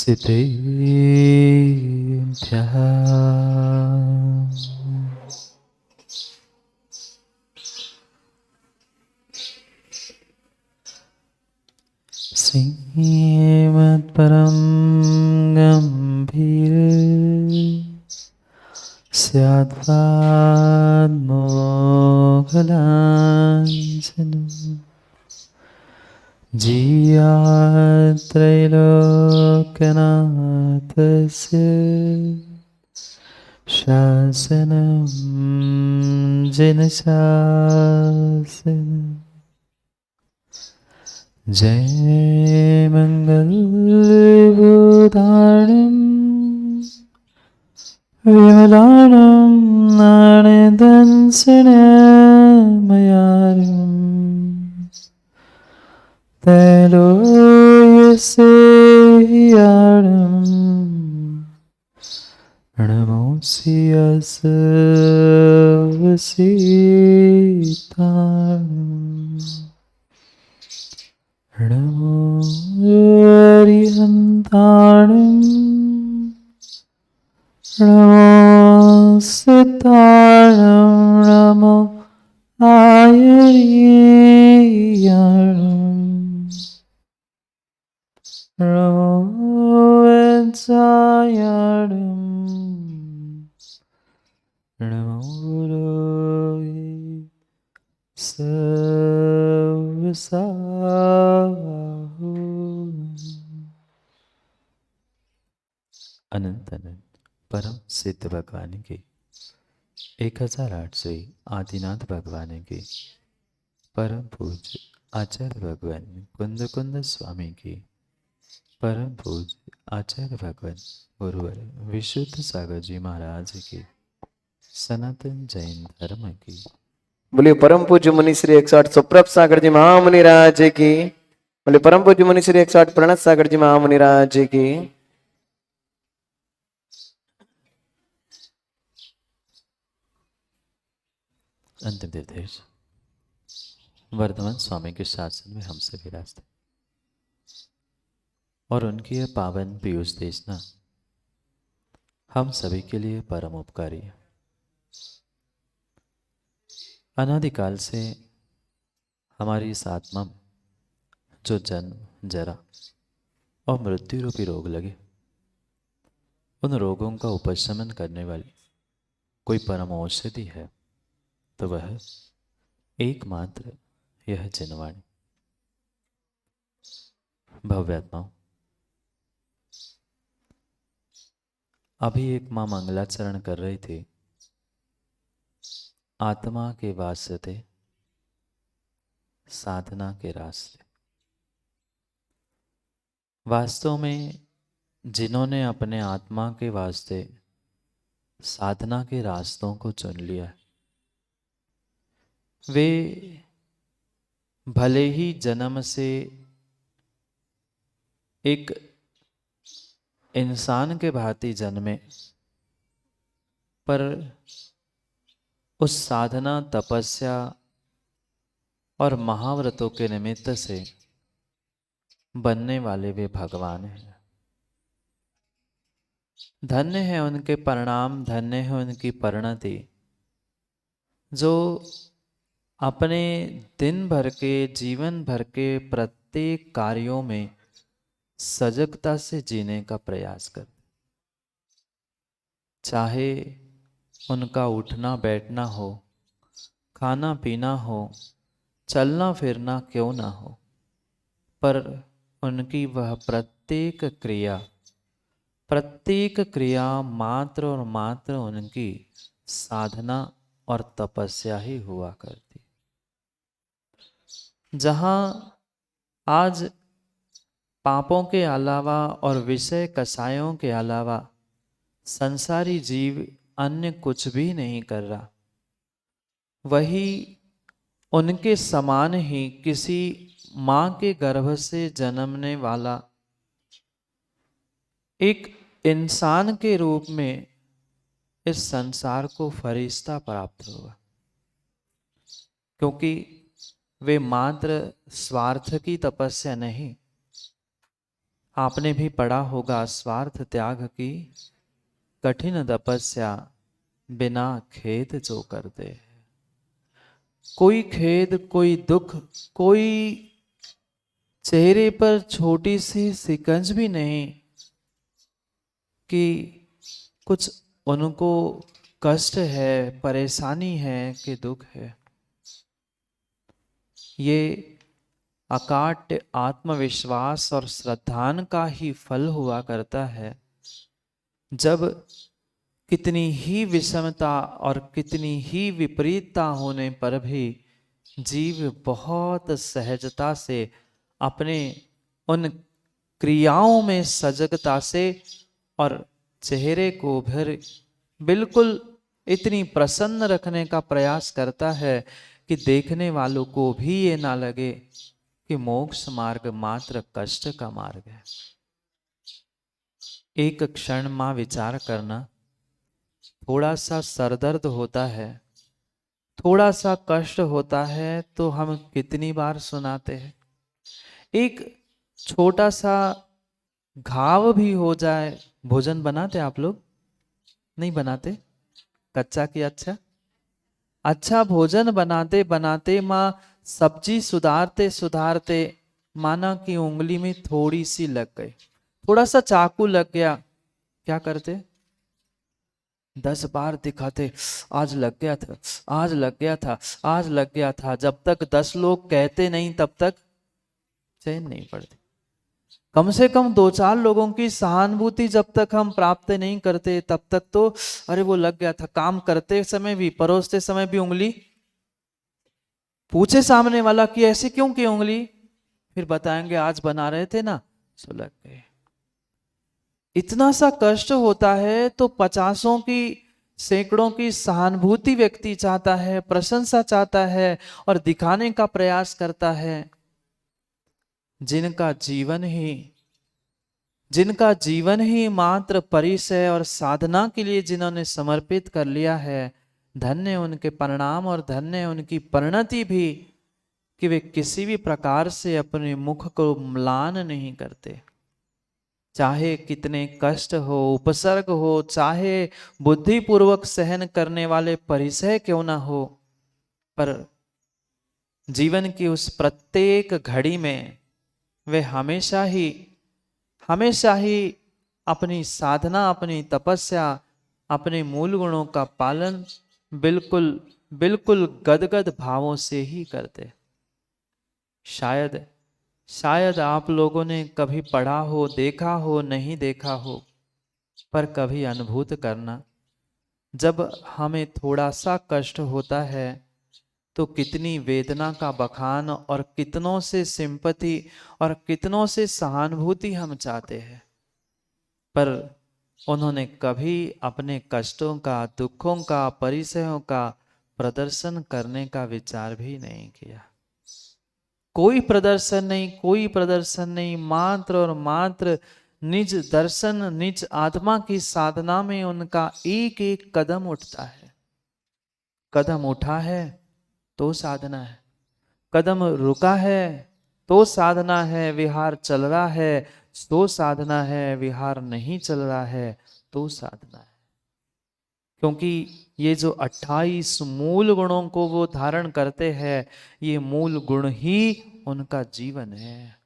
सिद्धेभ्यः श्रीमत्परं गम्भीर स्याद्वान्मोघलाञ्छनम् जियात्रैलोक्यनाथस्य शासनं जिनशासनम् जय मङ्गलबोधारणं विमलानं नारदंसनमयारम् त्रैलोक्यसेयारम् नमोऽस्यसवसीतारम् नमो हरिहन्तारम् नमो सितारं नमो आयर्यारम् नमो वत्सायारम् नमो गुरोये सर्वसाहु अनंत अनंत परम सिद्ध भगवान की 1800 आदिनाथ भगवान की परम पूज्य आचार्य भगवान कुंद कुंद स्वामी की परम पूज्य आचार्य भगवान गुरुवर विशुद्ध सागर जी महाराज की सनातन जैन धर्म की बोलिए परम पूज्य मुनि श्री 108 सुप्रभ सागर जी महामुनि राज की। बोलिए परम पूज्य मुनि श्री 108 प्रणत सागर जी महामुनि राज की। अंतिम निर्देश वर्धमान स्वामी के शासन में हमसे विराजते और उनकी यह पावन पीयूष देशना हम सभी के लिए परम उपकारी है। अनादिकाल से हमारी इस आत्मा में जो जन्म जरा और मृत्यु रूपी रोग लगे, उन रोगों का उपशमन करने वाली कोई परम औषधि है तो वह एकमात्र यह जिनवाणी। भव्यात्माओं, अभी एक मां मंगलाचरण कर रही थी, आत्मा के वास्ते साधना के रास्ते। वास्तव में जिन्होंने अपने आत्मा के वास्ते साधना के रास्तों को चुन लिया, वे भले ही जन्म से एक इंसान के भांति जन्मे, पर उस साधना तपस्या और महाव्रतों के निमित्त से बनने वाले वे भगवान हैं। धन्य है उनके परिणाम, धन्य है उनकी परिणति, जो अपने दिन भर के जीवन भर के प्रत्येक कार्यों में सजगता से जीने का प्रयास करते। चाहे उनका उठना बैठना हो, खाना पीना हो, चलना फिरना क्यों ना हो, पर उनकी वह प्रत्येक क्रिया मात्र और मात्र उनकी साधना और तपस्या ही हुआ करती। जहां आज पापों के अलावा और विषय कसायों के अलावा संसारी जीव अन्य कुछ भी नहीं कर रहा, वही उनके समान ही किसी मां के गर्भ से जन्मने वाला एक इंसान के रूप में इस संसार को फरिश्ता प्राप्त होगा, क्योंकि वे मात्र स्वार्थ की तपस्या नहीं, आपने भी पढ़ा होगा स्वार्थ त्याग की कठिन तपस्या बिना खेद जो करते। कोई खेद, कोई दुख, कोई चेहरे पर छोटी सी सिकंज भी नहीं कि कुछ उनको कष्ट है, परेशानी है कि दुख है। ये अकाट्य आत्मविश्वास और श्रद्धान का ही फल हुआ करता है। जब कितनी ही विषमता और कितनी ही विपरीतता होने पर भी जीव बहुत सहजता से अपने उन क्रियाओं में सजगता से और चेहरे को भी बिल्कुल इतनी प्रसन्न रखने का प्रयास करता है कि देखने वालों को भी ये ना लगे कि मोक्ष मार्ग मात्र कष्ट का मार्ग है। एक क्षण मां विचार करना, थोड़ा सा सरदर्द होता है, थोड़ा सा कष्ट होता है तो हम कितनी बार सुनाते हैं। एक छोटा सा घाव भी हो जाए, भोजन बनाते आप लोग? नहीं बनाते? कच्चा की अच्छा भोजन बनाते बनाते माँ सब्जी सुधारते सुधारते माना कि उंगली में थोड़ी सी लग गई, थोड़ा सा चाकू लग गया, क्या करते? 10 बार दिखाते, आज लग गया था, आज लग गया था, आज लग गया था। जब तक 10 लोग कहते नहीं तब तक चैन नहीं पड़ती। कम से कम 2-4 लोगों की सहानुभूति जब तक हम प्राप्त नहीं करते तब तक तो अरे वो लग गया था। काम करते समय भी, परोसते समय भी उंगली पूछे सामने वाला कि ऐसे क्यों की उंगली, फिर बताएंगे आज बना रहे थे ना सो लग गए। इतना सा कष्ट होता है तो 50 की, सैकड़ों की सहानुभूति व्यक्ति चाहता है, प्रशंसा चाहता है और दिखाने का प्रयास करता है। जिनका जीवन ही मात्र परिचय और साधना के लिए जिन्होंने समर्पित कर लिया है, धन्य उनके परिणाम और धन्य उनकी परिणति भी कि वे किसी भी प्रकार से अपने मुख को म्लान नहीं करते। चाहे कितने कष्ट हो, उपसर्ग हो, चाहे बुद्धिपूर्वक सहन करने वाले परिचय क्यों ना हो, पर जीवन की उस प्रत्येक घड़ी में वे हमेशा ही अपनी साधना, अपनी तपस्या, अपने मूल गुणों का पालन बिल्कुल बिल्कुल गदगद भावों से ही करते। शायद आप लोगों ने कभी पढ़ा हो, देखा हो, नहीं देखा हो, पर कभी अनुभूत करना, जब हमें थोड़ा सा कष्ट होता है तो कितनी वेदना का बखान और कितनों से सिंपैथी और कितनों से सहानुभूति हम चाहते हैं, पर उन्होंने कभी अपने कष्टों का, दुखों का, परिचयों का प्रदर्शन करने का विचार भी नहीं किया। कोई प्रदर्शन नहीं, मात्र और मात्र निज दर्शन, निज आत्मा की साधना में उनका एक एक कदम उठता है। कदम उठा है तो साधना है, कदम रुका है तो साधना है, विहार चल रहा है तो साधना है, विहार नहीं चल रहा है तो साधना है। क्योंकि ये जो 28 मूल गुणों को वो धारण करते हैं, ये मूल गुण ही उनका जीवन है।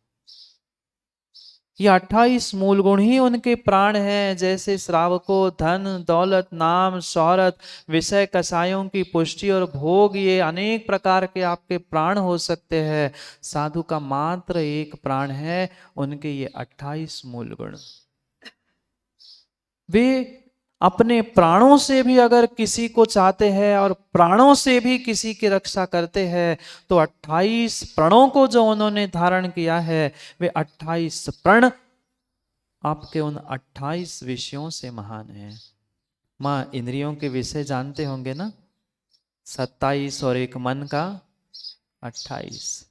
ये 28 मूल गुण ही उनके प्राण हैं। जैसे श्रावकों धन, दौलत, नाम, शौहरत, विषय, कसायों की पुष्टि और भोग, ये अनेक प्रकार के आपके प्राण हो सकते हैं। साधु का मात्र एक प्राण है, उनके ये 28 मूल गुण। वे अपने प्राणों से भी अगर किसी को चाहते हैं और प्राणों से भी किसी की रक्षा करते हैं, तो 28 प्रणों को जो उन्होंने धारण किया है, वे 28 प्रण आपके उन 28 विषयों से महान हैं। मां इंद्रियों के विषय जानते होंगे ना, 27 और एक मन का 28।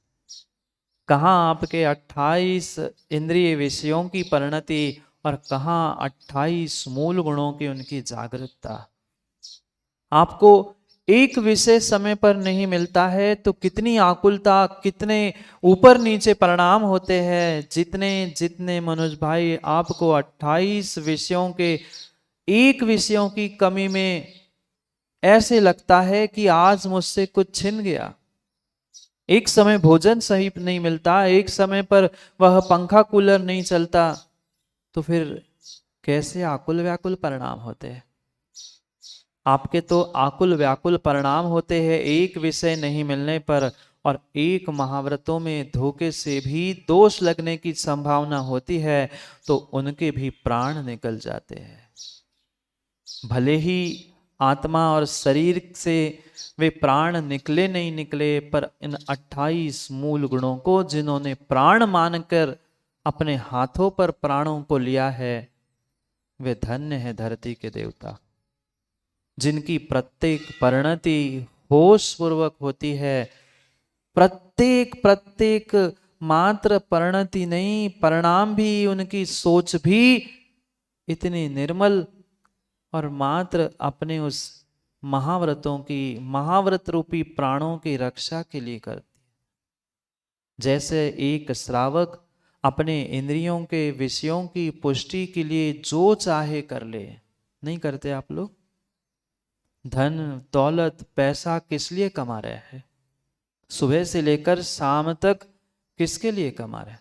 कहाँ आपके 28 इंद्रिय विषयों की परिणति और कहाँ 28 मूल गुणों की उनकी जागरूकता। आपको एक विषय समय पर नहीं मिलता है तो कितनी आकुलता, कितने ऊपर नीचे परिणाम होते हैं। जितने जितने मनोज भाई आपको 28 विषयों के एक विषयों की कमी में ऐसे लगता है कि आज मुझसे कुछ छिन गया। एक समय भोजन सही नहीं मिलता, एक समय पर वह पंखा कूलर नहीं चलता, तो फिर कैसे आकुल व्याकुल परिणाम होते हैं। आपके तो आकुल व्याकुल परिणाम होते हैं एक विषय नहीं मिलने पर, और एक महाव्रतों में धोखे से भी दोष लगने की संभावना होती है तो उनके भी प्राण निकल जाते हैं। भले ही आत्मा और शरीर से वे प्राण निकले नहीं निकले, पर इन 28 मूल गुणों को जिन्होंने प्राण मानकर अपने हाथों पर प्राणों को लिया है, वे धन्य है धरती के देवता, जिनकी प्रत्येक परिणति होश पूर्वक होती है। प्रत्येक प्रत्येक मात्र परिणति नहीं, परिणाम भी, उनकी सोच भी इतनी निर्मल और मात्र अपने उस महाव्रतों की, महाव्रत रूपी प्राणों की रक्षा के लिए करती। जैसे एक श्रावक अपने इंद्रियों के विषयों की पुष्टि के लिए जो चाहे कर ले, नहीं करते आप लोग? धन दौलत पैसा किस लिए कमा रहे हैं? सुबह से लेकर शाम तक किसके लिए कमा रहे हैं?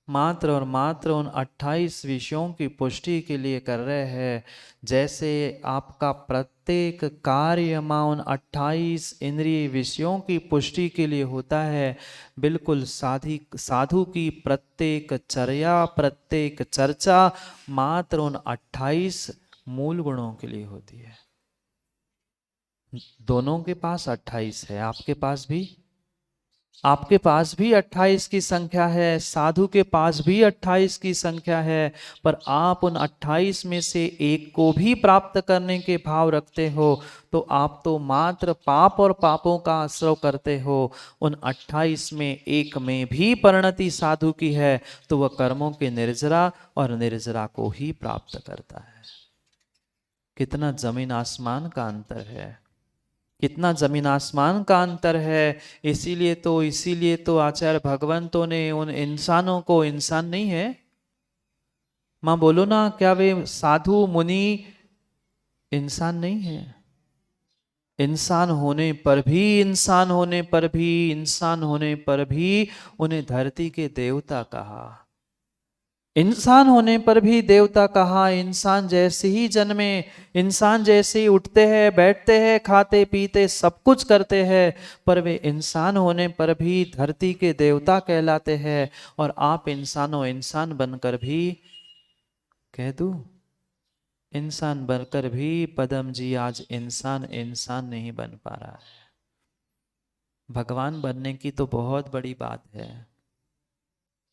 मात्र और मात्र उन 28 विषयों की पुष्टि के लिए कर रहे हैं। जैसे आपका प्रत्येक कार्य मां उन 28 इंद्रिय विषयों की पुष्टि के लिए होता है, बिल्कुल साधु की प्रत्येक चर्या, प्रत्येक चर्चा मात्र उन 28 मूल गुणों के लिए होती है। दोनों के पास 28 है, आपके पास भी 28 की संख्या है, साधु के पास भी 28 की संख्या है, पर आप उन 28 में से एक को भी प्राप्त करने के भाव रखते हो तो आप तो मात्र पाप और पापों का आश्रय करते हो। उन 28 में एक में भी परिणति साधु की है तो वह कर्मों के निर्जरा और निर्जरा को ही प्राप्त करता है। कितना जमीन आसमान का अंतर है, कितना जमीन आसमान का अंतर है। इसीलिए तो आचार्य भगवंतों ने उन इंसानों को, इंसान नहीं है मां बोलो ना, क्या वे साधु मुनि इंसान नहीं है? इंसान होने पर भी उन्हें धरती के देवता कहा, इंसान होने पर भी देवता कहा। इंसान जैसे ही जन्मे, इंसान जैसे ही उठते हैं, बैठते हैं, खाते पीते सब कुछ करते हैं, पर वे इंसान होने पर भी धरती के देवता कहलाते हैं। और आप इंसान बनकर भी, कह दूं, इंसान बनकर भी पदम जी आज इंसान नहीं बन पा रहा है। भगवान बनने की तो बहुत बड़ी बात है,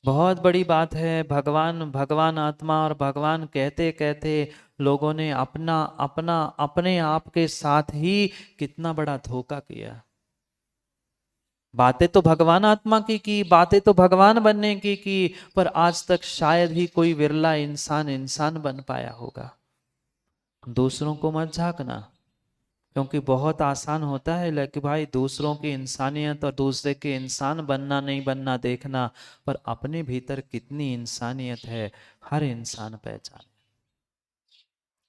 बहुत बड़ी बात है। भगवान आत्मा और भगवान कहते कहते लोगों ने अपने आप के साथ ही कितना बड़ा धोखा किया। बातें तो भगवान आत्मा की बातें तो भगवान बनने की, पर आज तक शायद ही कोई विरला इंसान बन पाया होगा। दूसरों को मत झांकना, क्योंकि बहुत आसान होता है लेकिन भाई दूसरों की इंसानियत और दूसरे के इंसान बनना नहीं बनना देखना, पर अपने भीतर कितनी इंसानियत है हर इंसान पहचाने।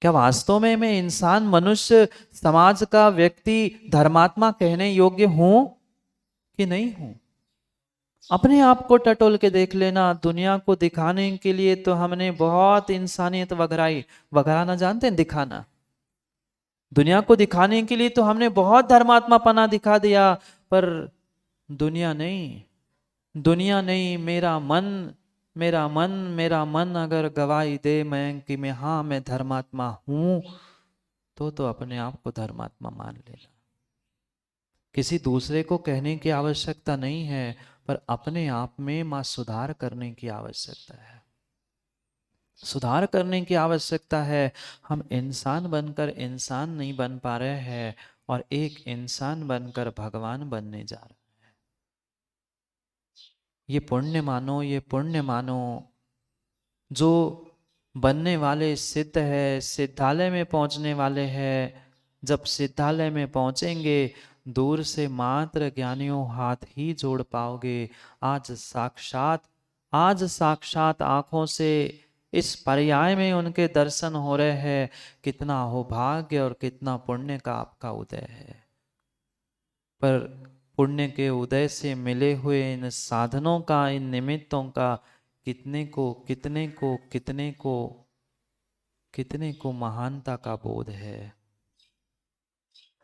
क्या वास्तव में मैं इंसान, मनुष्य, समाज का व्यक्ति, धर्मात्मा कहने योग्य हूं कि नहीं हूं? अपने आप को टटोल के देख लेना। दुनिया को दिखाने के लिए तो हमने बहुत इंसानियत वगराई, वगराना जानते हैं, दिखाना। दुनिया को दिखाने के लिए तो हमने बहुत धर्मात्मापना दिखा दिया, पर दुनिया नहीं, मेरा मन अगर गवाही दे मैं कि मैं धर्मात्मा हूं, तो अपने आप को धर्मात्मा मान लेना। किसी दूसरे को कहने की आवश्यकता नहीं है, पर अपने आप में मां सुधार करने की आवश्यकता है, सुधार करने की आवश्यकता है। हम इंसान बनकर इंसान नहीं बन पा रहे हैं, और एक इंसान बनकर भगवान बनने जा रहे हैं। ये पुण्य मानो। जो बनने वाले सिद्ध है, सिद्धालय में पहुंचने वाले हैं, जब सिद्धालय में पहुंचेंगे दूर से मात्र ज्ञानियों हाथ ही जोड़ पाओगे। आज साक्षात आंखों से इस पर्याय में उनके दर्शन हो रहे हैं। कितना अहोभाग्य और कितना पुण्य का आपका उदय है। पर पुण्य के उदय से मिले हुए इन साधनों का, इन निमित्तों का कितने को महानता का बोध है?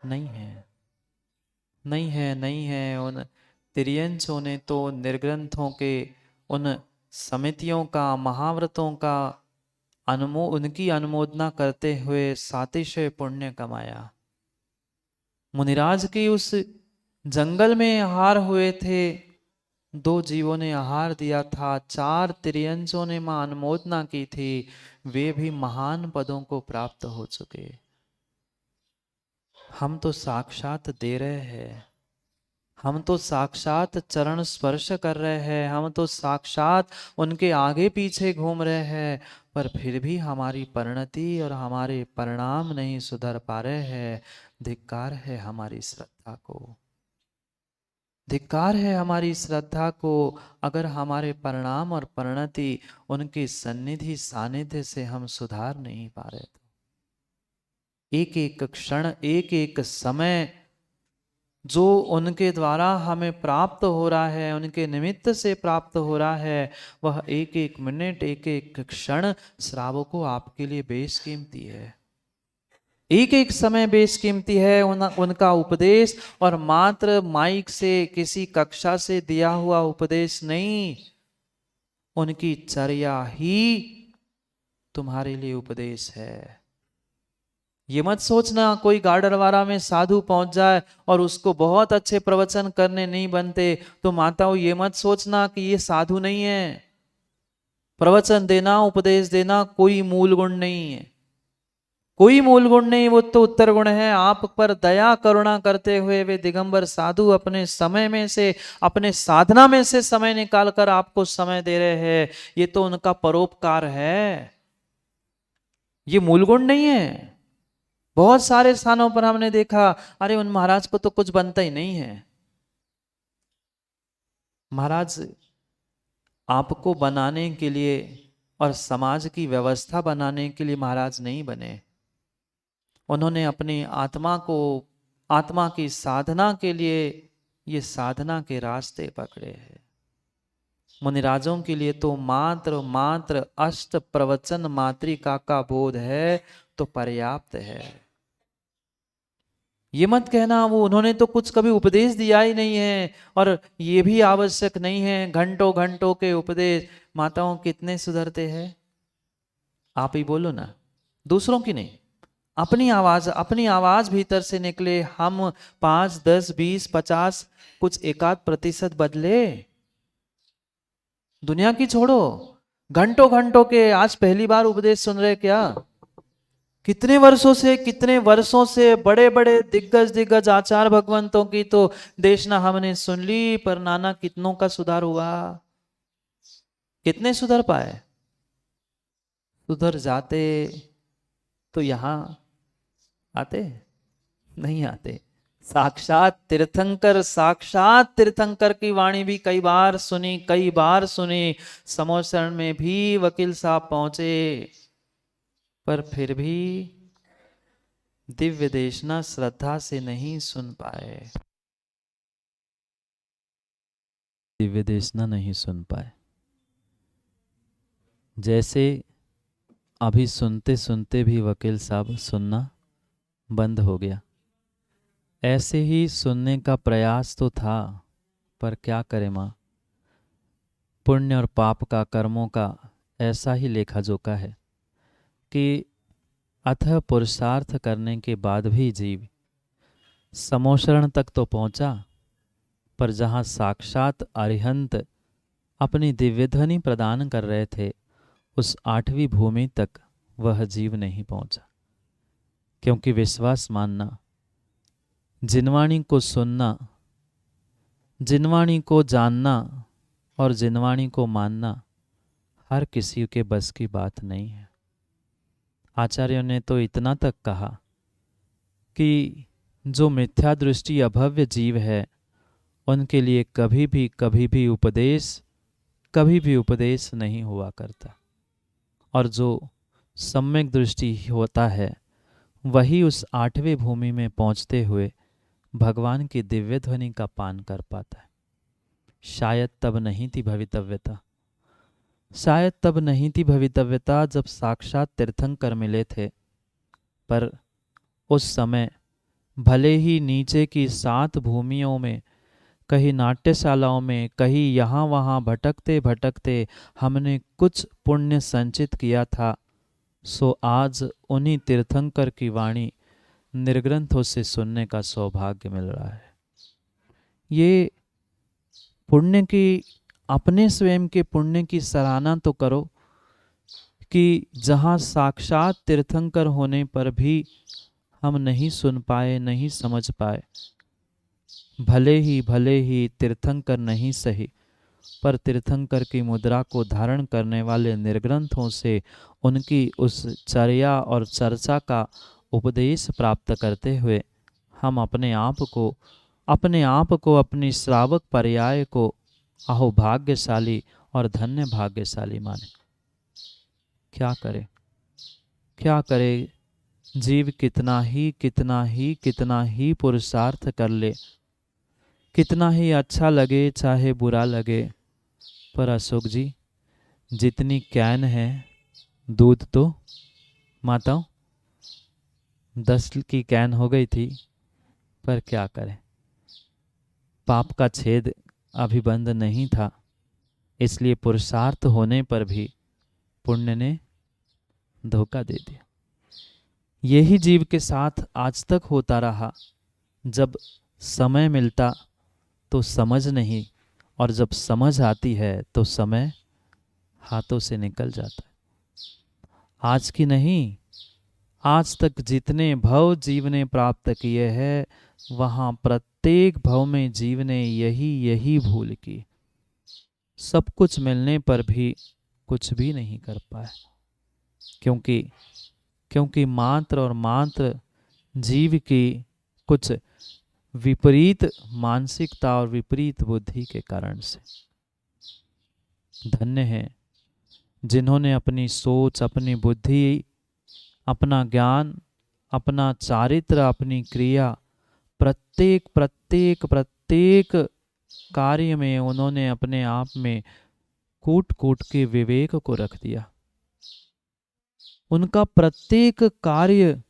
नहीं है, नहीं है, नहीं है। उन तिर्यंसों ने तो निर्ग्रंथों के उन समितियों का, महाव्रतों का उनकी अनुमोदना करते हुए सातिशय पुण्य कमाया। मुनिराज की उस जंगल में आहार हुए थे, 2 जीवों ने आहार दिया था, 4 तिर्यंसों ने मां अनुमोदना की थी, वे भी महान पदों को प्राप्त हो चुके। हम तो साक्षात दे रहे हैं, हम तो साक्षात चरण स्पर्श कर रहे हैं, हम तो साक्षात उनके आगे पीछे घूम रहे हैं, पर फिर भी हमारी परिणति और हमारे परिणाम नहीं सुधर पा रहे हैं। धिक्कार है हमारी श्रद्धा को, धिक्कार है हमारी श्रद्धा को। अगर हमारे परिणाम और परिणति उनकी सन्निधि सानिध्य से हम सुधार नहीं पा रहे तो एक एक क्षण, एक एक समय जो उनके द्वारा हमें प्राप्त हो रहा है, उनके निमित्त से प्राप्त हो रहा है, वह एक एक मिनट, एक एक क्षण श्रावकों आपके लिए बेशकीमती है। एक एक समय बेशकीमती है। उनका उपदेश और मात्र माइक से, किसी कक्षा से दिया हुआ उपदेश नहीं, उनकी चर्या ही तुम्हारे लिए उपदेश है। ये मत सोचना कोई गाडरवारा में साधु पहुंच जाए और उसको बहुत अच्छे प्रवचन करने नहीं बनते तो माताओं ये मत सोचना कि ये साधु नहीं है। प्रवचन देना, उपदेश देना कोई मूल गुण नहीं है, कोई मूल गुण नहीं, वो तो उत्तर गुण है। आप पर दया करुणा करते हुए वे दिगंबर साधु अपने समय में से, अपने साधना में से समय निकालकर आपको समय दे रहे हैं। ये तो उनका परोपकार है, ये मूल गुण नहीं है। बहुत सारे स्थानों पर हमने देखा, अरे उन महाराज को तो कुछ बनता ही नहीं है। महाराज आपको बनाने के लिए और समाज की व्यवस्था बनाने के लिए महाराज नहीं बने। उन्होंने अपनी आत्मा को, आत्मा की साधना के लिए ये साधना के रास्ते पकड़े हैं। मुनिराजों के लिए तो मात्र अष्ट प्रवचन मातृका का बोध है तो पर्याप्त है। ये मत कहना वो उन्होंने तो कुछ कभी उपदेश दिया ही नहीं है और ये भी आवश्यक नहीं है, घंटों घंटों के उपदेश। माताओं कितने सुधरते हैं? आप ही बोलो ना, दूसरों की नहीं, अपनी आवाज भीतर से निकले। हम 5, 10, 20, 50 कुछ एकाध प्रतिशत बदले। दुनिया की छोड़ो, घंटों घंटों के आज पहली बार उपदेश सुन रहे क्या? कितने वर्षों से बड़े बड़े दिग्गज आचार्य भगवंतों की तो देशना हमने सुन ली, पर नाना कितनों का सुधार हुआ? कितने सुधर पाए? सुधर जाते तो यहां आते? नहीं आते। साक्षात तीर्थंकर की वाणी भी कई बार सुनी। समोसरण में भी वकील साहब पहुंचे, पर फिर भी दिव्य देशना श्रद्धा से नहीं सुन पाए, दिव्य देशना नहीं सुन पाए। जैसे अभी सुनते सुनते भी वकील साहब सुनना बंद हो गया, ऐसे ही सुनने का प्रयास तो था, पर क्या करें माँ, पुण्य और पाप का, कर्मों का ऐसा ही लेखा जोखा है कि अथः पुरुषार्थ करने के बाद भी जीव समोशरण तक तो पहुंचा, पर जहाँ साक्षात अरिहंत अपनी दिव्यध्वनि प्रदान कर रहे थे उस 8वीं भूमि तक वह जीव नहीं पहुंचा। क्योंकि विश्वास मानना, जिनवाणी को सुनना, जिनवाणी को जानना और जिनवाणी को मानना हर किसी के बस की बात नहीं है। आचार्यों ने तो इतना तक कहा कि जो मिथ्या दृष्टि अभव्य जीव है उनके लिए कभी भी उपदेश नहीं हुआ करता, और जो सम्यक दृष्टि होता है वही उस 8वें भूमि में पहुंचते हुए भगवान की दिव्य ध्वनि का पान कर पाता है। शायद तब नहीं थी भवितव्यता जब साक्षात तीर्थंकर मिले थे, पर उस समय भले ही नीचे की 7 भूमियों में, कहीं नाट्यशालाओं में, कहीं यहाँ वहाँ भटकते भटकते हमने कुछ पुण्य संचित किया था, सो आज उन्हीं तीर्थंकर की वाणी निर्ग्रंथों से सुनने का सौभाग्य मिल रहा है। ये पुण्य की, अपने स्वयं के पुण्य की सराहना तो करो कि जहाँ साक्षात तीर्थंकर होने पर भी हम नहीं सुन पाए, नहीं समझ पाए। भले ही तीर्थंकर नहीं सही, पर तीर्थंकर की मुद्रा को धारण करने वाले निर्ग्रंथों से उनकी उस चर्या और चर्चा का उपदेश प्राप्त करते हुए हम अपने आप को अपनी श्रावक पर्याय को अहो भाग्यशाली और धन्य भाग्यशाली माने। क्या करे जीव कितना ही पुरुषार्थ कर ले, कितना ही अच्छा लगे चाहे बुरा लगे, पर अशोक जी जितनी कैन है दूध तो माताओं 10 की कैन हो गई थी, पर क्या करें, पाप का छेद अभी बंद नहीं था, इसलिए पुरुषार्थ होने पर भी पुण्य ने धोखा दे दिया। यही जीव के साथ आज तक होता रहा। जब समय मिलता तो समझ नहीं, और जब समझ आती है तो समय हाथों से निकल जाता है। आज की नहीं, आज तक जितने भव जीव ने प्राप्त किए हैं, वहां प्रत्येक भव में जीव ने यही भूल की। सब कुछ मिलने पर भी कुछ भी नहीं कर पाए, क्योंकि मात्र और मात्र जीव की कुछ विपरीत मानसिकता और विपरीत बुद्धि के कारण से। धन्य है जिन्होंने अपनी सोच, अपनी बुद्धि, अपना ज्ञान, अपना चारित्र, अपनी क्रिया, प्रत्येक कार्य में उन्होंने अपने आप में कूट के विवेक को रख दिया। उनका प्रत्येक कार्य,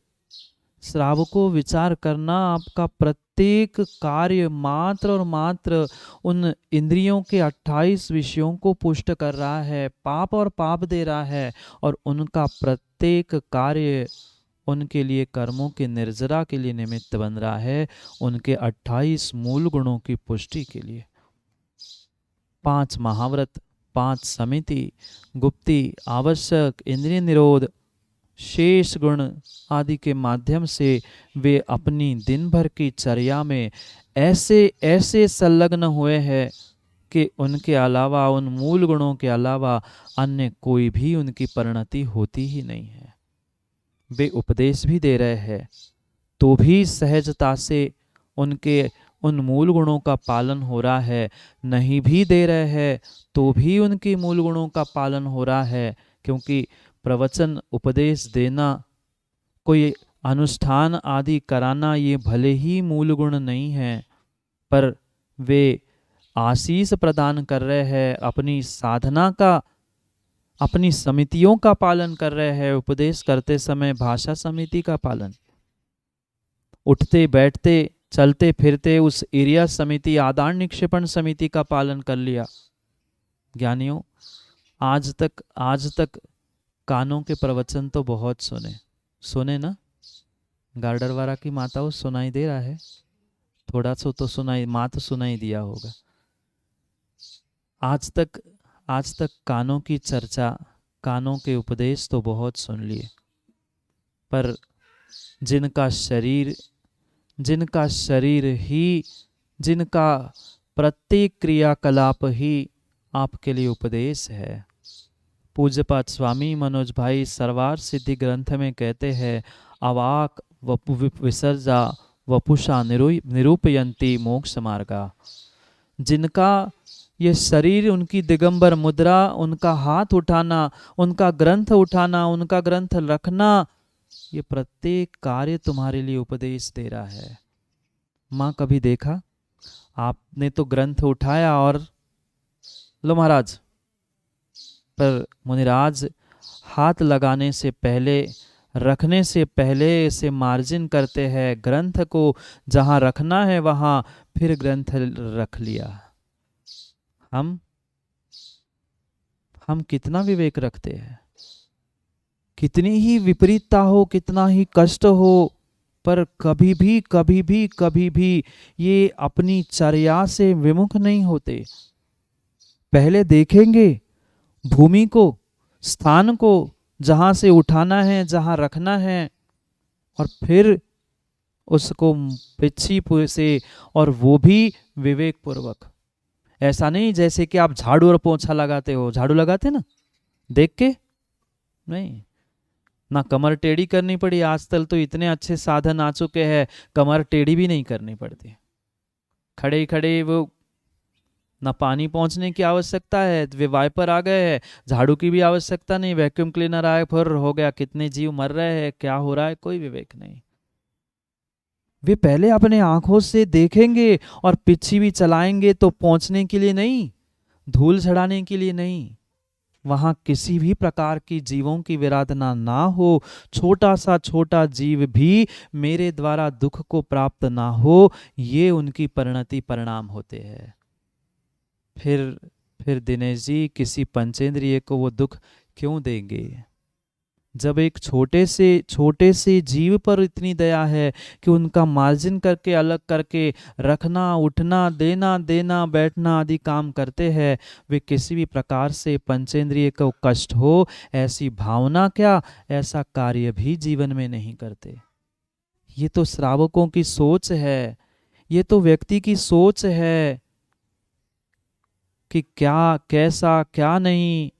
श्रावकों विचार करना, आपका प्रत्येक कार्य मात्र और मात्र उन इंद्रियों के 28 विषयों को पुष्ट कर रहा है, पाप और पाप दे रहा है, और उनका प्रत्येक कार्य उनके लिए कर्मों के निर्जरा के लिए निमित्त बन रहा है, उनके 28 मूल गुणों की पुष्टि के लिए। 5 महाव्रत, 5 समिति, गुप्ति, आवश्यक, इंद्रिय निरोध, शेष गुण आदि के माध्यम से वे अपनी दिन भर की चर्या में ऐसे संलग्न हुए हैं कि उनके अलावा, उन मूल गुणों के अलावा अन्य कोई भी उनकी परिणति होती ही नहीं है। वे उपदेश भी दे रहे हैं तो भी सहजता से उनके उन मूल गुणों का पालन हो रहा है, नहीं भी दे रहे हैं तो भी उनके मूल गुणों का पालन हो रहा है, क्योंकि प्रवचन, उपदेश देना, कोई अनुष्ठान आदि कराना, ये भले ही मूल गुण नहीं है, पर वे आशीष प्रदान कर रहे हैं, अपनी साधना का, अपनी समितियों का पालन कर रहे हैं। उपदेश करते समय भाषा समिति का पालन, उठते बैठते चलते फिरते उस एरिया समिति, आदान निक्षेपण समिति का पालन कर लिया। ज्ञानियों, आज तक कानों के प्रवचन तो बहुत सुने ना। गार्डरवारा की माताओं, सुनाई दे रहा है? थोड़ा सा तो सुनाई दिया होगा। आज तक कानों की चर्चा, कानों के उपदेश तो बहुत सुन लिए, पर जिनका शरीर ही, जिनका प्रत्येक क्रियाकलाप ही आपके लिए उपदेश है। पूज्यपाद स्वामी मनोज भाई सरवार सिद्धि ग्रंथ में कहते हैं, अवाक विसर्जा वपुषा निरूपयन्ति मोक्ष मार्गा। जिनका ये शरीर, उनकी दिगंबर मुद्रा, उनका हाथ उठाना, उनका ग्रंथ उठाना, उनका ग्रंथ रखना, ये प्रत्येक कार्य तुम्हारे लिए उपदेश दे रहा है। माँ कभी देखा आपने तो ग्रंथ उठाया और लो महाराज, पर मुनिराज हाथ लगाने से पहले, रखने से पहले इसे मार्जिन करते हैं, ग्रंथ को जहाँ रखना है वहाँ फिर ग्रंथ रख लिया। हम कितना विवेक रखते हैं, कितनी ही विपरीतता हो, कितना ही कष्ट हो, पर कभी भी कभी भी कभी भी ये अपनी चर्या से विमुख नहीं होते। पहले देखेंगे भूमि को, स्थान को, जहां से उठाना है, जहां रखना है, और फिर उसको पिछी से, और वो भी विवेक पूर्वक। ऐसा नहीं जैसे कि आप झाड़ू और पोंछा लगाते हो, झाड़ू लगाते ना देख के, नहीं, ना कमर टेढ़ी करनी पड़ी। आजकल तो इतने अच्छे साधन आ चुके हैं, कमर टेढ़ी भी नहीं करनी पड़ती। खड़े खड़े वो, ना पानी पहुंचने की आवश्यकता है, वे वाइपर आ गए हैं, झाड़ू की भी आवश्यकता नहीं, वैक्यूम क्लीनर आए, फिर हो गया। कितने जीव मर रहे हैं, क्या हो रहा है, कोई विवेक नहीं। वे पहले अपने आंखों से देखेंगे और पिछी भी चलाएंगे, तो पहुंचने के लिए नहीं, धूल झड़ाने के लिए नहीं, वहां किसी भी प्रकार की जीवों की विराधना ना हो, छोटा सा छोटा जीव भी मेरे द्वारा दुख को प्राप्त ना हो, ये उनकी परिणति परिणाम होते हैं। फिर दिनेश जी, किसी पंचेंद्रिय को वो दुख क्यों देंगे? जब एक छोटे से जीव पर इतनी दया है कि उनका मार्जिन करके, अलग करके रखना, उठना, देना, बैठना आदि काम करते हैं, वे किसी भी प्रकार से पंचेंद्रिय को कष्ट हो ऐसी भावना क्या, ऐसा कार्य भी जीवन में नहीं करते। ये तो श्रावकों की सोच है, ये तो व्यक्ति की सोच है कि क्या, कैसा, क्या नहीं।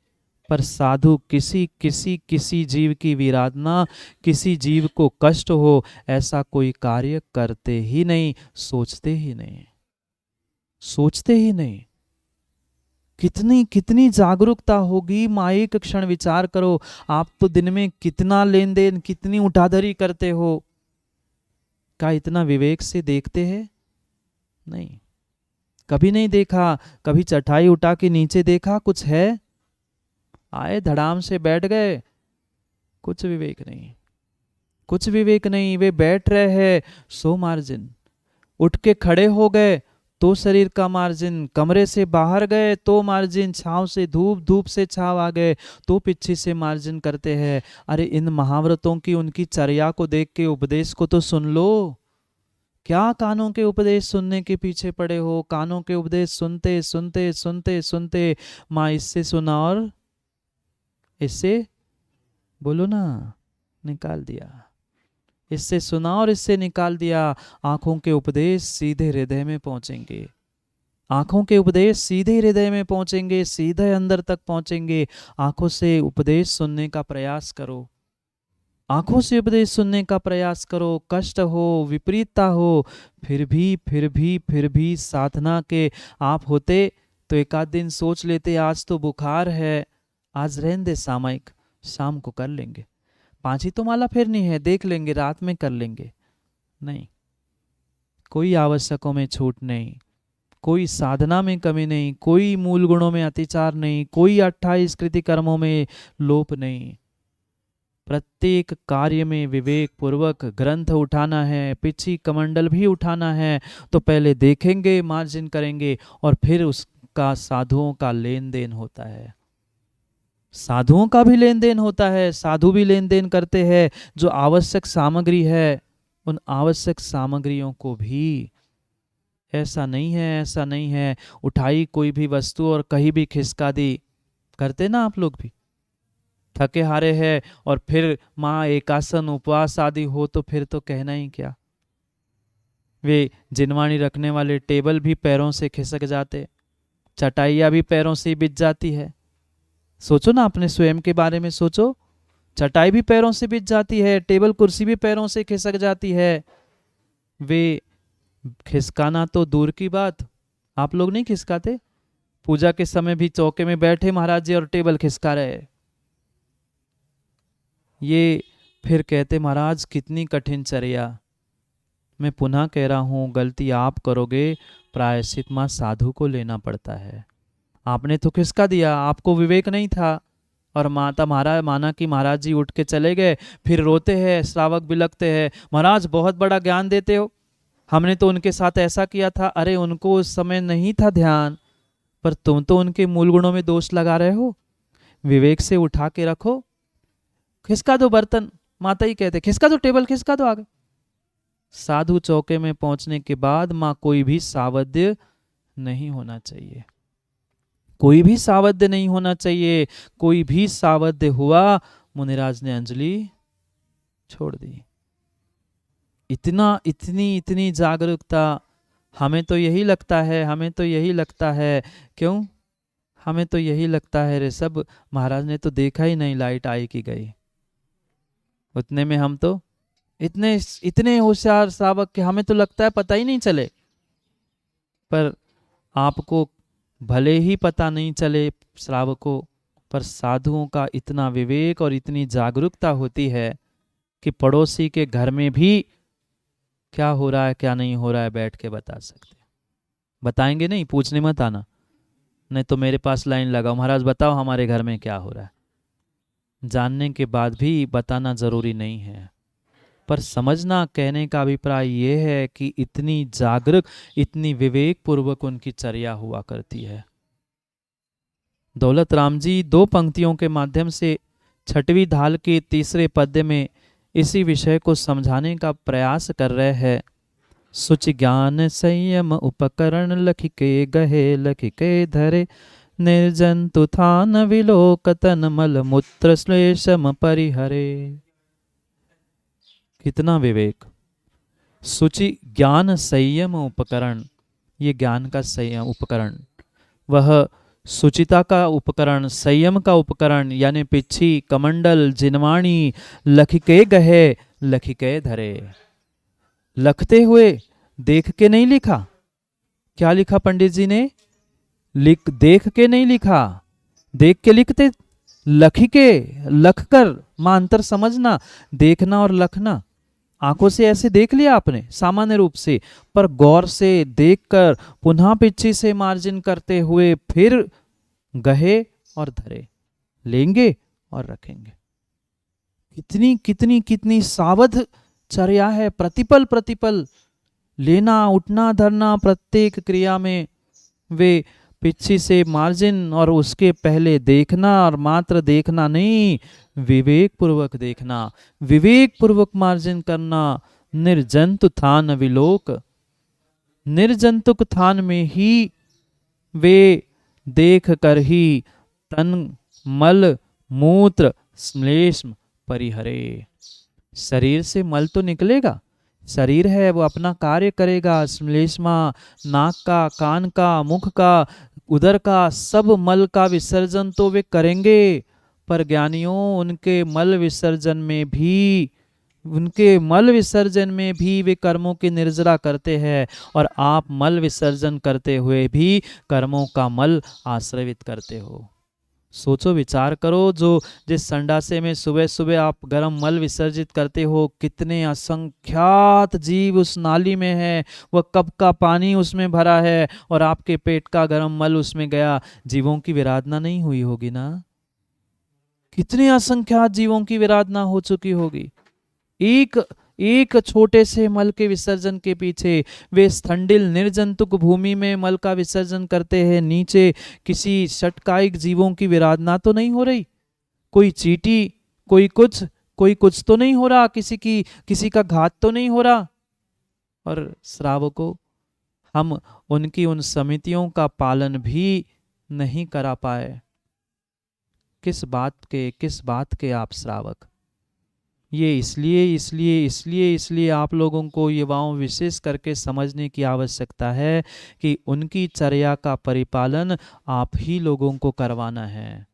पर साधु किसी जीव की विराधना, किसी जीव को कष्ट हो ऐसा कोई कार्य करते ही नहीं, सोचते ही नहीं, सोचते ही नहीं। कितनी जागरूकता होगी माँ, एक क्षण विचार करो। आप तो दिन में कितना लेन देन, कितनी उठाधरी करते हो, क्या इतना विवेक से देखते हैं? नहीं, कभी नहीं देखा। कभी चटाई उठा के नीचे देखा, कुछ है? आए धड़ाम से बैठ गए, कुछ विवेक नहीं, कुछ विवेक नहीं। वे बैठ रहे हैं, सो मार्जिन, उठ के खड़े हो गए तो शरीर का मार्जिन, कमरे से बाहर गए तो मार्जिन, छांव से धूप, धूप से छांव आ गए तो पीछे से मार्जिन करते हैं। अरे इन महाव्रतों की, उनकी चर्या को देख के उपदेश को तो सुन लो। क्या कानों के उपदेश सुनने के पीछे पड़े हो? कानों के उपदेश सुनते सुनते सुनते सुनते माँ इससे सुना और इससे, बोलो ना, निकाल दिया। इससे सुना और इससे निकाल दिया। आंखों के उपदेश सीधे हृदय में पहुंचेंगे, आंखों के उपदेश सीधे हृदय में पहुंचेंगे, सीधे अंदर तक पहुंचेंगे। आंखों से उपदेश सुनने का प्रयास करो, आंखों से उपदेश सुनने का प्रयास करो। कष्ट हो, विपरीतता हो, फिर भी साधना के आप होते तो एक आध दिन सोच लेते, आज तो बुखार है, आज रहने दे, सामयिक, शाम को कर लेंगे, 5 ही तो माला फेरनी है, देख लेंगे, रात में कर लेंगे। नहीं, कोई आवश्यकों में छूट नहीं, कोई साधना में कमी नहीं, कोई मूल गुणों में अतिचार नहीं, कोई 28 कृति कर्मों में लोप नहीं। प्रत्येक कार्य में विवेक पूर्वक ग्रंथ उठाना है, पिछी कमंडल भी उठाना है तो पहले देखेंगे, मार्जिन करेंगे, और फिर उसका साधुओं का लेन देन होता है। साधुओं का भी लेन देन होता है, साधु भी लेन देन करते हैं। जो आवश्यक सामग्री है, उन आवश्यक सामग्रियों को भी, ऐसा नहीं है उठाई कोई भी वस्तु और कहीं भी खिसका दी, करते ना आप लोग भी। थके हारे हैं और फिर माँ एकासन उपवास आदि हो तो फिर तो कहना ही क्या। वे जिनवाणी रखने वाले टेबल भी पैरों से खिसक जाते, चटाइयाँ भी पैरों से बिछ जाती है। सोचो ना, अपने स्वयं के बारे में सोचो। चटाई भी पैरों से बिछ जाती है, टेबल कुर्सी भी पैरों से खिसक जाती है। वे खिसकाना तो दूर की बात, आप लोग नहीं खिसकाते? पूजा के समय भी चौके में बैठे महाराज जी और टेबल खिसका रहे। ये फिर कहते महाराज कितनी कठिन चर्या। मैं पुनः कह रहा हूं, गलती आप करोगे, प्रायश्चित मां साधु को लेना पड़ता है। आपने तो खिसका दिया, आपको विवेक नहीं था, और माता महाराज माना कि महाराज जी उठ के चले गए। फिर रोते हैं, श्रावक बिलखते हैं, महाराज बहुत बड़ा ज्ञान देते हो, हमने तो उनके साथ ऐसा किया था। अरे उनको उस समय नहीं था ध्यान, पर तुम तो उनके मूल गुणों में दोष लगा रहे हो। विवेक से उठा के रखो। खिसका दो बर्तन, माता ही कहते खिसका दो टेबल, खिसका दो आगे। साधु चौके में पहुंचने के बाद मां कोई भी सावध्य नहीं होना चाहिए, कोई भी सावध्य नहीं होना चाहिए। कोई भी सावध्य हुआ, मुनिराज ने अंजलि छोड़ दी। इतना इतनी इतनी जागरूकता। हमें तो यही लगता है, हमें तो यही लगता है, क्यों हमें तो यही लगता है रे सब, महाराज ने तो देखा ही नहीं लाइट आई कि गई। उतने में हम तो इतने इतने होशियार श्रावक के हमें तो लगता है पता ही नहीं चले। पर आपको भले ही पता नहीं चले श्रावकों, पर साधुओं का इतना विवेक और इतनी जागरूकता होती है कि पड़ोसी के घर में भी क्या हो रहा है क्या नहीं हो रहा है बैठ के बता सकते। बताएंगे नहीं, पूछने मत आना, नहीं तो मेरे पास लाइन लगाओ, महाराज बताओ हमारे घर में क्या हो रहा है। जानने के बाद भी बताना जरूरी नहीं है, पर समझना, कहने का अभिप्राय ये है कि इतनी जागरूक, इतनी विवेक पूर्वक उनकी चर्या हुआ करती है। दौलत राम जी दो पंक्तियों के माध्यम से छठवीं धाल के तीसरे पद्य में इसी विषय को समझाने का प्रयास कर रहे हैं। सुचि ज्ञान संयम उपकरण लखिके गहे लखिके धरे, निर्जंतु थान विलोकतन मल मूत्र श्लेषम परिहरे। कितना विवेक। सुचि ज्ञान संयम उपकरण, ये ज्ञान का संयम उपकरण, वह सुचिता का उपकरण, संयम का उपकरण, यानी पिच्छी, कमंडल, जिनवाणी, लखिके गहे लखिके धरे। लखते हुए देख के नहीं लिखा, क्या लिखा पंडित जी ने? देख के नहीं लिखा, देख के लिखते, लखिके, लखकर। मां अंतर समझना, देखना और लखना। आंखों से ऐसे देख लिया आपने सामान्य रूप से, पर गौर से देखकर पुनः पिच्छी से मार्जिन करते हुए फिर गहे और धरे, लेंगे और रखेंगे। कितनी कितनी कितनी सावध चर्या है। प्रतिपल प्रतिपल लेना, उठना, धरना, प्रत्येक क्रिया में वे पिच्छी से मार्जिन, और उसके पहले देखना, और मात्र देखना नहीं, विवेक पूर्वक देखना, विवेक पूर्वक मार्जिन करना। निर्जंतु थान विलोक, निर्जंतुक थान में ही वे देख कर ही तन मल मूत्र श्लेष्म परिहरे। शरीर से मल तो निकलेगा, शरीर है वो अपना कार्य करेगा, श्लेष्मा नाक का, कान का, मुख का, उदर का, सब मल का विसर्जन तो वे करेंगे। पर ज्ञानियों, उनके मल विसर्जन में भी वे कर्मों की निर्जरा करते हैं, और आप मल विसर्जन करते हुए भी कर्मों का मल आश्रवित करते हो। सोचो, विचार करो, जो जिस संडासे में सुबह सुबह आप गर्म मल विसर्जित करते हो, कितने असंख्यात जीव उस नाली में है, वह कब का पानी उसमें भरा है, और आपके पेट का गर्म मल उसमें गया। जीवों की विराधना नहीं हुई होगी ना? कितने असंख्यात जीवों की विराधना हो चुकी होगी। एक छोटे से मल के विसर्जन के पीछे वे स्थंडिल निर्जंतुक भूमि में मल का विसर्जन करते हैं। नीचे किसी षटकायिक जीवों की विराधना तो नहीं हो रही, कोई चींटी, कोई कुछ तो नहीं हो रहा, किसी का घात तो नहीं हो रहा। और श्रावकों, हम उनकी उन समितियों का पालन भी नहीं करा पाए। किस बात के आप श्रावक? ये इसलिए आप लोगों को, युवाओं विशेष करके समझने की आवश्यकता है कि उनकी चर्या का परिपालन आप ही लोगों को करवाना है।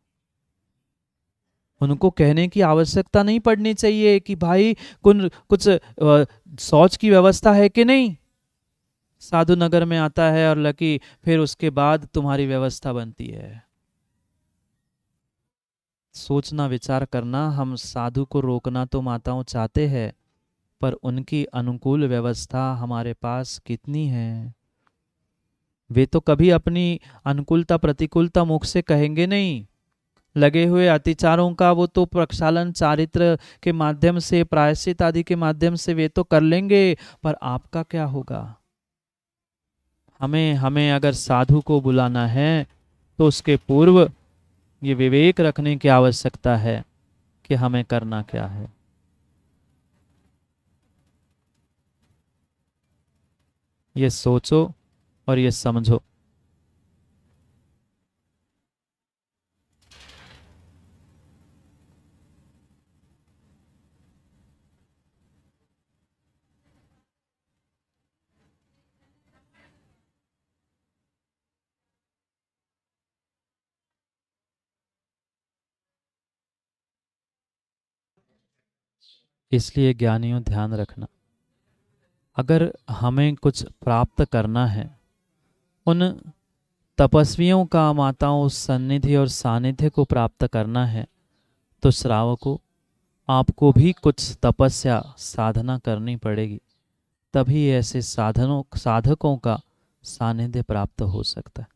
उनको कहने की आवश्यकता नहीं पड़नी चाहिए कि भाई कुछ शौच की व्यवस्था है कि नहीं। साधु नगर में आता है और लकी फिर उसके बाद तुम्हारी व्यवस्था बनती है। सोचना विचार करना, हम साधु को रोकना तो माताओं चाहते हैं, पर उनकी अनुकूल व्यवस्था हमारे पास कितनी है। वे तो कभी अपनी अनुकूलता प्रतिकूलता मुख से कहेंगे नहीं। लगे हुए अतिचारों का वो तो प्रक्षालन चारित्र के माध्यम से, प्रायश्चित आदि के माध्यम से वे तो कर लेंगे, पर आपका क्या होगा। हमें हमें अगर साधु को बुलाना है तो उसके पूर्व ये विवेक रखने की आवश्यकता है कि हमें करना क्या है। ये सोचो और ये समझो। इसलिए ज्ञानियों ध्यान रखना, अगर हमें कुछ प्राप्त करना है, उन तपस्वियों का माताओं सन्निधि और सानिध्य को प्राप्त करना है, तो श्रावकों आपको भी कुछ तपस्या साधना करनी पड़ेगी, तभी ऐसे साधकों का सानिध्य प्राप्त हो सकता है।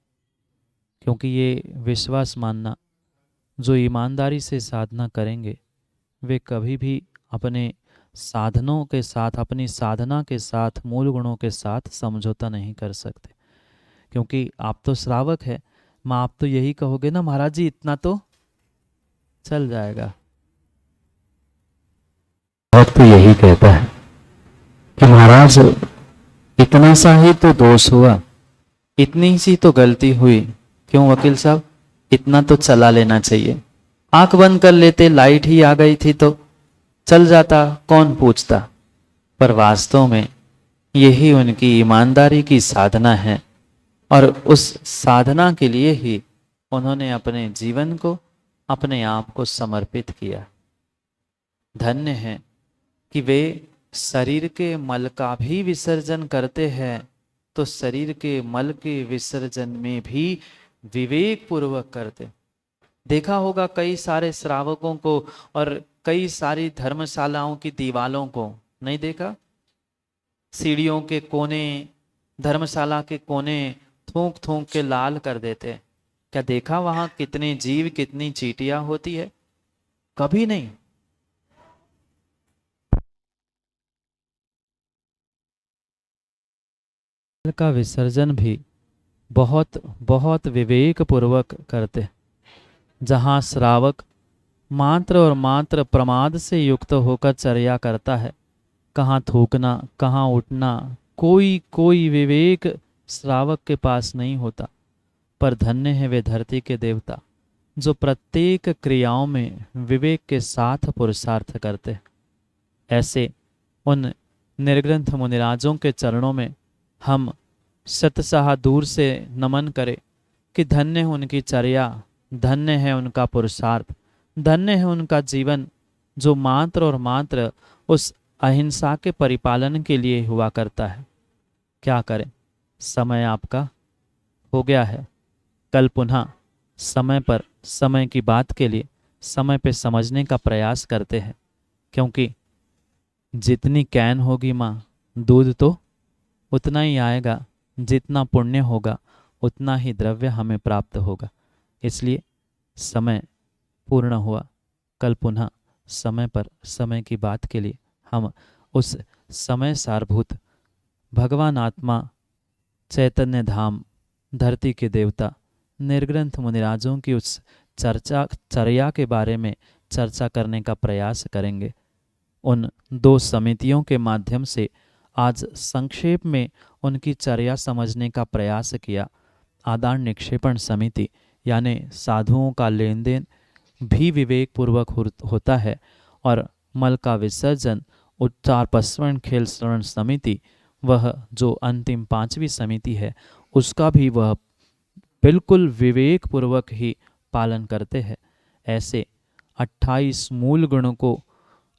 क्योंकि ये विश्वास मानना, जो ईमानदारी से साधना करेंगे वे कभी भी अपने साधनों के साथ, अपनी साधना के साथ, मूल गुणों के साथ समझौता नहीं कर सकते। क्योंकि आप तो श्रावक है, माँ आप तो यही कहोगे ना महाराज जी इतना तो चल जाएगा। भक्त तो यही कहता है कि महाराज इतना सा ही तो दोष हुआ, इतनी सी तो गलती हुई, क्यों वकील साहब इतना तो चला लेना चाहिए। आंख बंद कर लेते, लाइट ही आ गई थी तो चल जाता, कौन पूछता। पर वास्तव में यही उनकी ईमानदारी की साधना है, और उस साधना के लिए ही उन्होंने अपने जीवन को, अपने आप को समर्पित किया। धन्य है कि वे शरीर के मल का भी विसर्जन करते हैं, तो शरीर के मल के विसर्जन में भी विवेक पूर्वक करते। देखा होगा कई सारे श्रावकों को और कई सारी धर्मशालाओं की दीवालों को, नहीं देखा? सीढ़ियों के कोने, धर्मशाला के कोने थूक थूक के लाल कर देते। क्या देखा वहां कितने जीव, कितनी चींटियां होती है? कभी नहीं। का विसर्जन भी बहुत बहुत विवेक पूर्वक करते। जहाँ श्रावक मात्र और मात्र प्रमाद से युक्त होकर चर्या करता है, कहाँ थूकना, कहाँ उठना, कोई विवेक श्रावक के पास नहीं होता। पर धन्य है वे धरती के देवता जो प्रत्येक क्रियाओं में विवेक के साथ पुरुषार्थ करते। ऐसे उन निर्ग्रंथ मुनिराजों के चरणों में हम शतशाह दूर से नमन करें कि धन्य है उनकी चर्या, धन्य है उनका पुरुषार्थ, धन्य है उनका जीवन, जो मात्र और मात्र उस अहिंसा के परिपालन के लिए हुआ करता है। क्या करें, समय आपका हो गया है। कल पुनः समय पर, समय की बात के लिए समय पे समझने का प्रयास करते हैं, क्योंकि जितनी कैन होगी माँ, दूध तो उतना ही आएगा, जितना पुण्य होगा उतना ही द्रव्य हमें प्राप्त होगा। इसलिए समय पूर्ण हुआ, कल पुनः समय पर, समय की बात के लिए हम उस समय सारभूत भगवान आत्मा, चैतन्य धाम, धरती के देवता, निर्ग्रंथ मुनिराजों की उस चर्या के बारे में चर्चा करने का प्रयास करेंगे। उन दो समितियों के माध्यम से आज संक्षेप में उनकी चर्या समझने का प्रयास किया। आदान निक्षेपण समिति यानी साधुओं का लेन देन भी विवेक पूर्वक होता है, और मल का विसर्जन उच्चार पस्वर्ण खेल श्रवण समिति, वह जो अंतिम पांचवी समिति है, उसका भी वह बिल्कुल विवेक पूर्वक ही पालन करते हैं। ऐसे 28 मूल गुणों को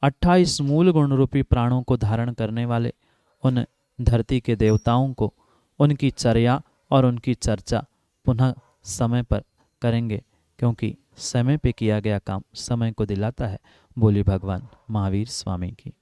28 मूल गुण रूपी प्राणों को धारण करने वाले उन धरती के देवताओं को उनकी चर्या और उनकी चर्चा पुनः समय पर करेंगे, क्योंकि समय पे किया गया काम समय को दिलाता है। बोली भगवान महावीर स्वामी की।